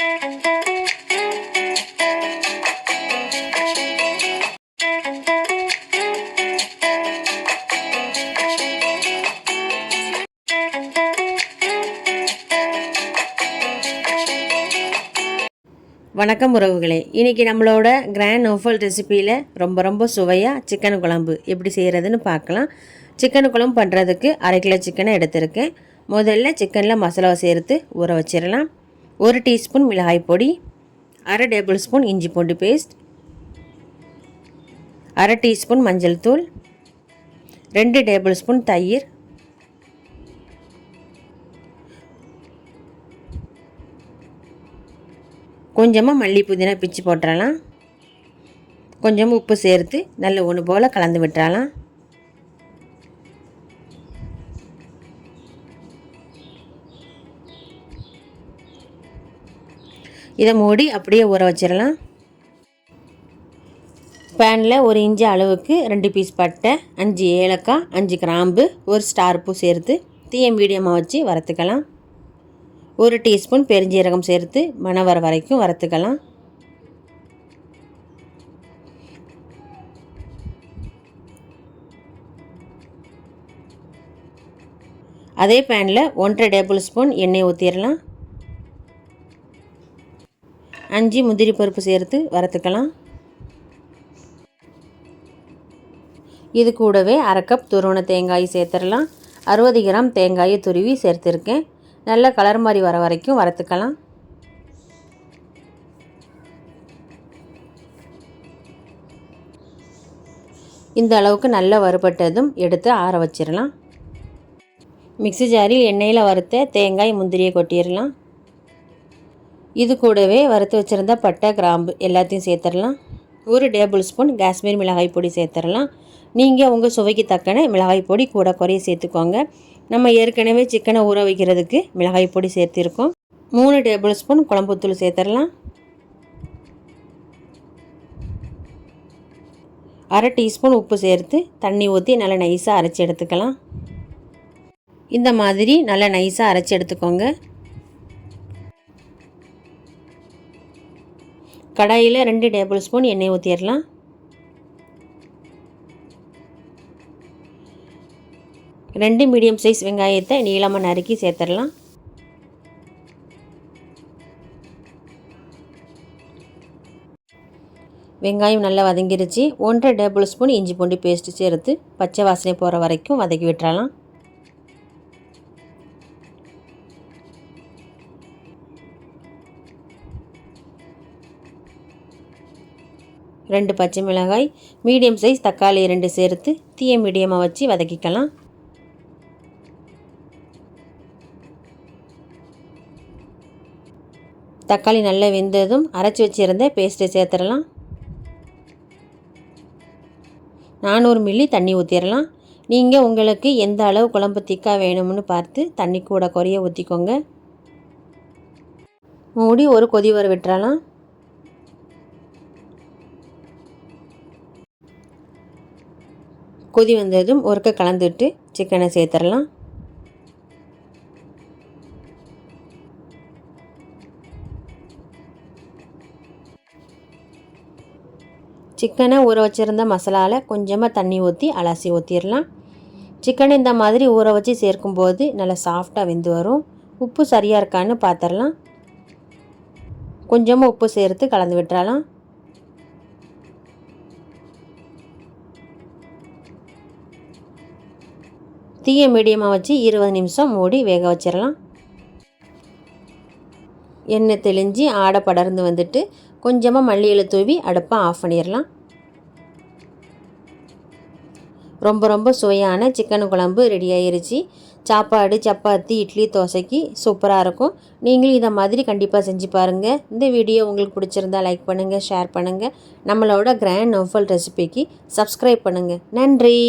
வணக்கம் உறவுகளே, இன்றைக்கி நம்மளோட கிராண்ட் நோஃபல் ரெசிப்பியில் ரொம்ப சுவையாக சிக்கன் குழம்பு எப்படி செய்கிறதுன்னு பார்க்கலாம். சிக்கன் குழம்பு பண்ணுறதுக்கு 1/2 கிலோ சிக்கனை எடுத்திருக்கேன். முதல்ல சிக்கனில் மசாலாவை சேர்த்து ஊற வச்சிடலாம். 1 டீஸ்பூன் மிளகாய் பொடி, 1/2 டேபிள் ஸ்பூன் இஞ்சி பூண்டு பேஸ்ட், 1/2 டீஸ்பூன் மஞ்சள் தூள், 2 டேபிள் ஸ்பூன் தயிர், கொஞ்சமாக மல்லி புதினா பிச்சு போட்டுறலாம். கொஞ்சமாக உப்பு சேர்த்து நல்ல ஒன்று போல் கலந்து விட்டுறலாம். இதை மூடி அப்படியே ஊற வச்சிடலாம். பேனில் 1 இன்ச்சு அளவுக்கு 2 பீஸ் பட்டை, 5 ஏலக்காய், 5 கிராம்பு, 1 ஸ்டார் பூ சேர்த்து தீய மீடியமாக வச்சு வறுத்துக்கலாம். 1 டீஸ்பூன் பெருஞ்சீரகம் சேர்த்து மணம் வர வரைக்கும் வறுத்துக்கலாம். அதே பேனில் 1/2 டேபிள் ஸ்பூன் எண்ணெய் ஊற்றிடலாம். 5 முந்திரி பருப்பு சேர்த்து வறுத்துக்கலாம். இது கூடவே 1/2 கப் துருவன தேங்காய் சேர்த்துடலாம். 60 கிராம் தேங்காயை துருவி சேர்த்துருக்கேன். நல்ல கலர் மாதிரி வர வரைக்கும் வறுத்துக்கலாம். இந்த அளவுக்கு நல்லா வறுபட்டதும் எடுத்து ஆற வச்சிடலாம். மிக்ஸி ஜாரில் எண்ணெயில் வறுத்த தேங்காய் முந்திரியை கொட்டிடலாம். இது கூடவே வறுத்து வச்சுருந்த பட்டை கிராம்பு எல்லாத்தையும் சேர்த்துடலாம். 1 டேபிள் ஸ்பூன் காஷ்மீர் மிளகாய் பொடி சேர்த்துடலாம். நீங்கள் உங்கள் சுவைக்கு தக்கன மிளகாய் பொடி கூட குறைய சேர்த்துக்கோங்க. நம்ம ஏற்கனவே சிக்கனை ஊற வைக்கிறதுக்கு மிளகாய் பொடி சேர்த்திருக்கோம். 3 டேபிள் ஸ்பூன் குழம்புத்தூள் சேர்த்துடலாம். 1/2 டீஸ்பூன் உப்பு சேர்த்து தண்ணி ஊற்றி நல்லா நைஸாக அரைச்சி எடுத்துக்கலாம். இந்த மாதிரி நல்லா நைஸாக அரைச்சி எடுத்துக்கோங்க. கடாயில் 2 டேபிள் ஸ்பூன் எண்ணெய் ஊற்றிடலாம். 2 மீடியம் சைஸ் வெங்காயத்தை நீளமாக நறுக்கி சேர்த்துடலாம். வெங்காயம் நல்லா வதங்கிருச்சு. 1/2 டேபிள் ஸ்பூன் இஞ்சி பூண்டு பேஸ்ட்டு சேர்த்து பச்சை வாசனை போகிற வரைக்கும் வதக்கி விட்டுறலாம். ரெண்டு பச்சை மிளகாய், மீடியம் சைஸ் தக்காளி 2 சேர்த்து தீய மீடியமாக வச்சு வதக்கிக்கலாம். தக்காளி நல்லா வெந்ததும் அரைச்சி வச்சுருந்த பேஸ்ட்டை சேர்த்துடலாம். 400 மில்லி தண்ணி ஊற்றிடலாம். நீங்கள் உங்களுக்கு எந்த அளவு குழம்பு திக்காக வேணும்னு பார்த்து தண்ணி கூட குறைய ஊற்றிக்கோங்க. மூடி ஒரு கொதி வர விட்டுறலாம். கொதி வந்ததும் ஒருக்க கலந்துட்டு சிக்கனை சேர்த்துடலாம். சிக்கனை ஊற வச்சுருந்த மசாலாவில் கொஞ்சமாக தண்ணி ஊற்றி அலசி ஊற்றிடலாம். சிக்கனை இந்த மாதிரி ஊற வச்சு சேர்க்கும்போது நல்லா சாஃப்டாக வெந்து வரும். உப்பு சரியாக இருக்கான்னு பார்த்துடலாம். கொஞ்சமாக உப்பு சேர்த்து கலந்து விட்டுறலாம். தீய மீடியமாக வச்சு 20 நிமிஷம் மூடி வேக வச்சிடலாம். எண்ணெய் தெளிஞ்சு ஆடை படர்ந்து வந்துட்டு கொஞ்சமாக மல்லி இலை தூவி அடுப்பை ஆஃப் பண்ணிடலாம். ரொம்ப சுவையான சிக்கன் குழம்பு ரெடி ஆயிருச்சு. சாப்பாடு, சப்பாத்தி, இட்லி, தோசைக்கு சூப்பராக இருக்கும். நீங்களும் இதை மாதிரி கண்டிப்பாக செஞ்சு பாருங்கள். இந்த வீடியோ உங்களுக்கு பிடிச்சிருந்தா லைக் பண்ணுங்கள், ஷேர் பண்ணுங்கள். நம்மளோட கிராண்ட் நோஃபல் ரெசிபிக்கு சப்ஸ்கிரைப் பண்ணுங்கள். நன்றி.